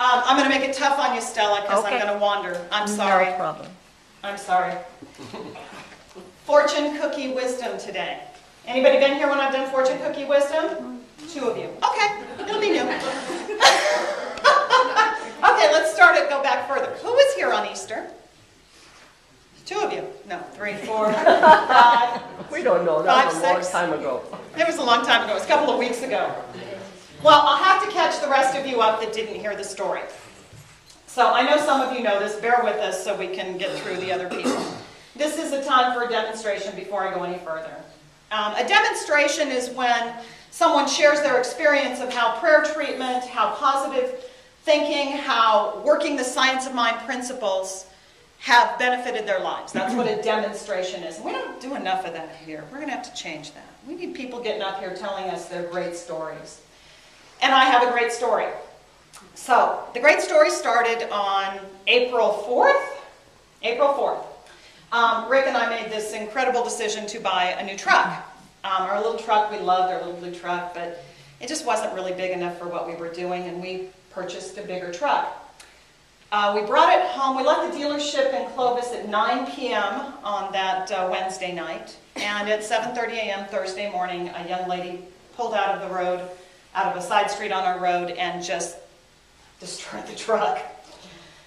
I'm going to make it tough on you, Stella, because I'm Okay. going to wander. I'm sorry. No problem. I'm sorry. Fortune cookie wisdom today. Anybody been here when I've done fortune cookie wisdom? 2 of you. Okay, it'll be new. Okay, let's start it, go back further. Who was here on Easter? 2 of you. No, 3, 4, 5. We don't know. That 5, was a long 6. time ago. It was a long time ago. It was a couple of weeks ago. Well, I'll have to catch the rest of you up that didn't hear the story. So I know some of you know this. Bear with us so we can get through the other people. This is a time for a demonstration before I go any further. A demonstration is when someone shares their experience of how prayer treatment, how positive thinking, how working the science of mind principles have benefited their lives. That's what a demonstration is. And we don't do enough of that here. We're going to have to change that. We need people getting up here telling us their great stories. And I have a great story. So, the great story started on April 4th. April 4th. Rick and I made this incredible decision to buy a new truck. Our little truck, we loved our little blue truck, but it just wasn't really big enough for what we were doing, and we purchased a bigger truck. We brought it home. We left the dealership in Clovis at 9 p.m. on that Wednesday night, and at 7:30 a.m. Thursday morning, a young lady pulled out of the road, out of a side street on our road, and just destroyed the truck.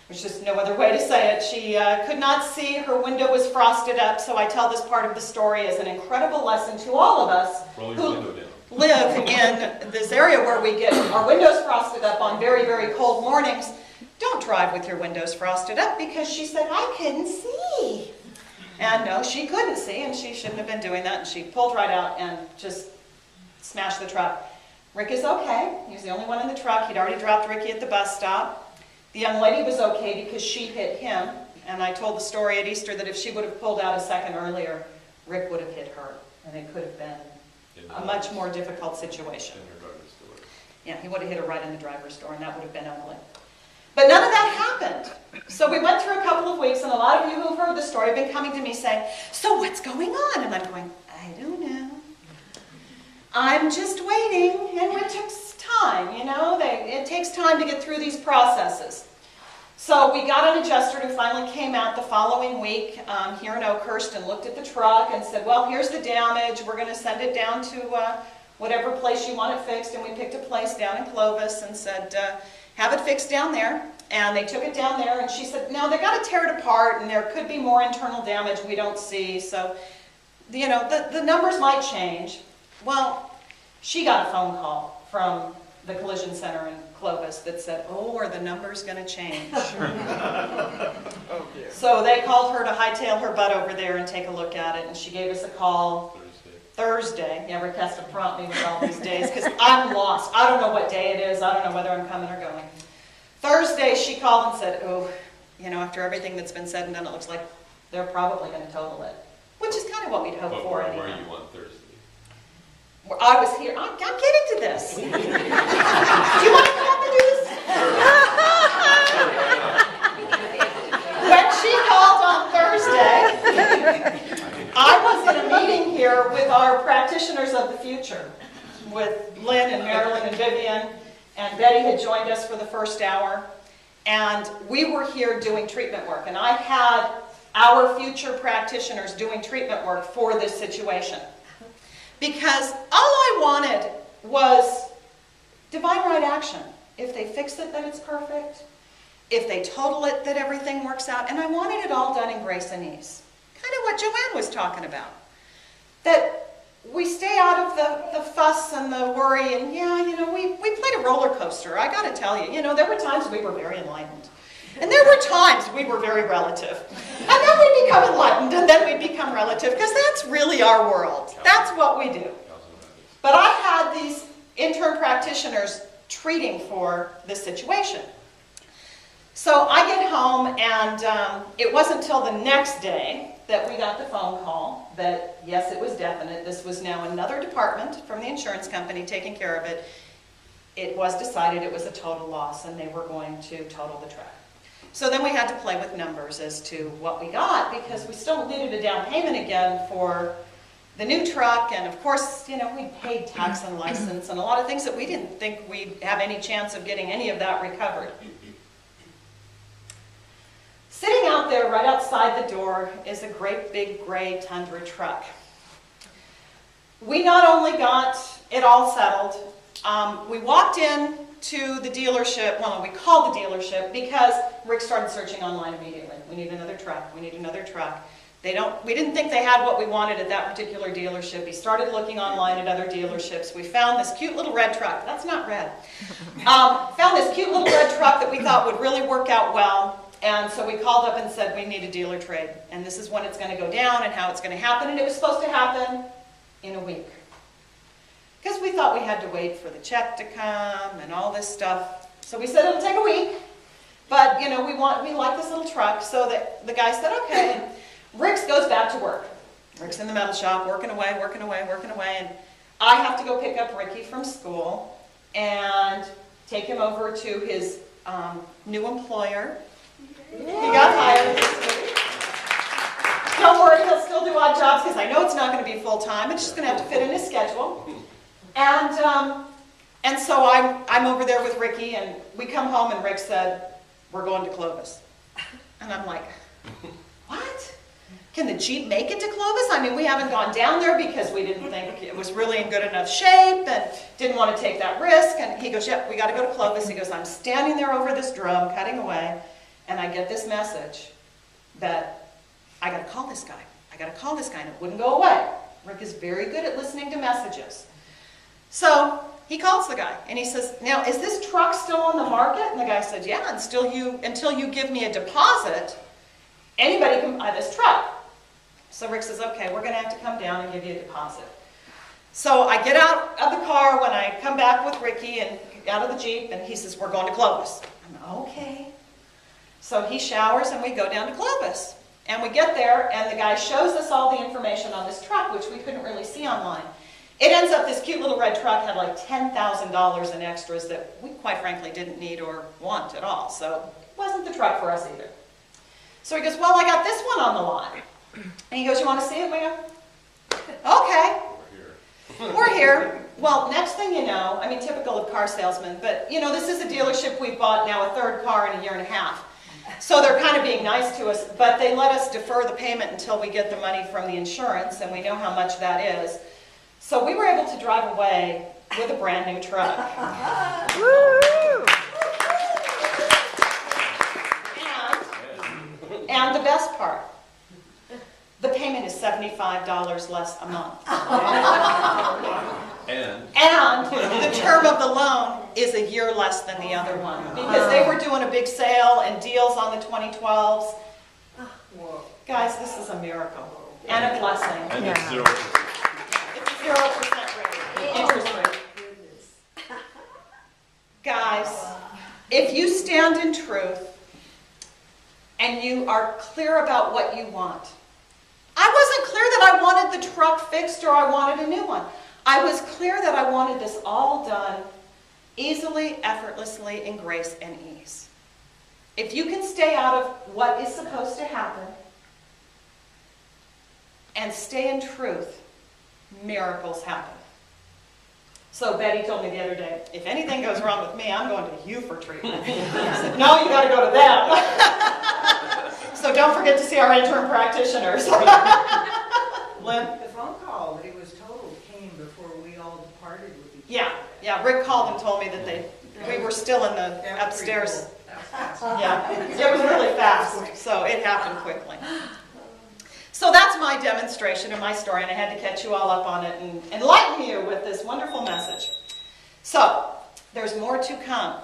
There's just no other way to say it. She could not see. Her window was frosted up, so I tell this part of the story as an incredible lesson to all of us who live in this area where we get our windows frosted up on very, very cold mornings. Don't drive with your windows frosted up, because she said, I couldn't see. And no, she couldn't see, and she shouldn't have been doing that, and she pulled right out and just smashed the truck. Rick is okay. He was the only one in the truck. He'd already dropped Ricky at the bus stop. The young lady was okay because she hit him, and I told the story at Easter that if she would have pulled out a second earlier, Rick would have hit her, and it could have been a much more difficult situation. Yeah, he would have hit her right in the driver's door, and that would have been ugly. But none of that happened. So we went through a couple of weeks, and a lot of you who've heard the story have been coming to me saying, so what's going on? And I'm going, I don't know. I'm just waiting, and it takes time, you know? It takes time to get through these processes. So we got an adjuster who finally came out the following week here in Oakhurst and looked at the truck and said, well, here's the damage. We're going to send it down to whatever place you want it fixed. And we picked a place down in Clovis and said, have it fixed down there. And they took it down there, and she said, no, they got to tear it apart, and there could be more internal damage we don't see. So, you know, the numbers might change. Well, she got a phone call from the collision center in Clovis that said, oh, are the numbers going to change? Oh, dear. So they called her to hightail her butt over there and take a look at it, and she gave us a call Thursday. Yeah, Rick has to prompt me with all these days because I'm lost. I don't know what day it is. I don't know whether I'm coming or going. Thursday, she called and said, oh, you know, after everything that's been said and done, it looks like they're probably going to total it, which is kind of what we'd hoped for anyway. Where are you on Thursday? I was here. I'm getting to this. Do you want to come up and do this? When she called on Thursday, I was in a meeting here with our practitioners of the future, with Lynn and Marilyn and Vivian, and Betty had joined us for the first hour, and we were here doing treatment work, and I had our future practitioners doing treatment work for this situation. Because all I wanted was divine right action. If they fix it, that it's perfect. If they total it, that everything works out. And I wanted it all done in grace and ease. Kind of what Joanne was talking about. That we stay out of the fuss and the worry. And yeah, you know, we played a roller coaster. I got to tell you, you know, there were times we were very enlightened. And there were times we were very relative. And then we'd become enlightened, and then we'd become relative, because that's really our world. That's what we do. But I had these intern practitioners treating for this situation. So I get home, and it wasn't until the next day that we got the phone call that, yes, it was definite. This was now another department from the insurance company taking care of it. It was decided it was a total loss, and they were going to total the truck. So then we had to play with numbers as to what we got, because we still needed a down payment again for the new truck, and of course, you know, we paid tax and license and a lot of things that we didn't think we'd have any chance of getting any of that recovered. Sitting out there right outside the door is a great big gray Tundra truck. We not only got it all settled, we walked in to the dealership, well, we called the dealership because Rick started searching online immediately. We need another truck, we need another truck. We didn't think they had what we wanted at that particular dealership. He started looking online at other dealerships. We found this cute little red truck. That's not red. Found this cute little red truck that we thought would really work out well. And so we called up and said, we need a dealer trade. And this is when it's going to go down and how it's going to happen. And it was supposed to happen in a week. Because we thought we had to wait for the check to come and all this stuff. So we said it'll take a week. But, you know, we like this little truck. So the guy said, okay. Rick goes back to work. Rick's in the metal shop, working away, and I have to go pick up Ricky from school and take him over to his new employer. He got hired this week. Don't worry, he'll still do odd jobs because I know it's not going to be full-time. It's just going to have to fit in his schedule. And so I'm over there with Ricky, and we come home, and Rick said, we're going to Clovis. And I'm like, what? Can the Jeep make it to Clovis? I mean, we haven't gone down there because we didn't think it was really in good enough shape and didn't want to take that risk. And he goes, yep, we got to go to Clovis. He goes, I'm standing there over this drum, cutting away, and I get this message that I got to call this guy. I got to call this guy, and it wouldn't go away. Rick is very good at listening to messages. So he calls the guy, and he says, now, is this truck still on the market? And the guy said, yeah, until you give me a deposit, anybody can buy this truck. So Rick says, okay, we're going to have to come down and give you a deposit. So I get out of the car when I come back with Ricky and out of the Jeep, and he says, we're going to Clovis. I'm okay. So he showers, and we go down to Clovis. And we get there, and the guy shows us all the information on this truck, which we couldn't really see online. It ends up this cute little red truck had like $10,000 in extras that we quite frankly didn't need or want at all. So it wasn't the truck for us either. So he goes, well, I got this one on the lot. And he goes, you want to see it? We go, okay. We're here. Well, next thing you know, I mean, typical of car salesmen, but you know, this is a dealership we've bought now a third car in a year and a half. So they're kind of being nice to us, but they let us defer the payment until we get the money from the insurance, and we know how much that is. So we were able to drive away with a brand new truck. And the best part, the payment is $75 less a month. And the term of the loan is a year less than the other one. Because they were doing a big sale and deals on the 2012s. Guys, this is a miracle. And a blessing. And it's 0%. It's a 0% rate, interest rate. Guys, if you stand in truth and you are clear about what you want. I wasn't clear that I wanted the truck fixed or I wanted a new one. I was clear that I wanted this all done easily, effortlessly, in grace and ease. If you can stay out of what is supposed to happen and stay in truth, miracles happen. So Betty told me the other day, if anything goes wrong with me, I'm going to you for treatment. I said, no, you got to go to them. So don't forget to see our intern practitioners. Lynn? The phone call that he was told came before we all departed with each other. Yeah. Rick called and told me that we were still in the upstairs. Yeah, it was really fast, so it happened quickly. So that's my demonstration and my story, and I had to catch you all up on it and enlighten you with this wonderful message. So, there's more to come.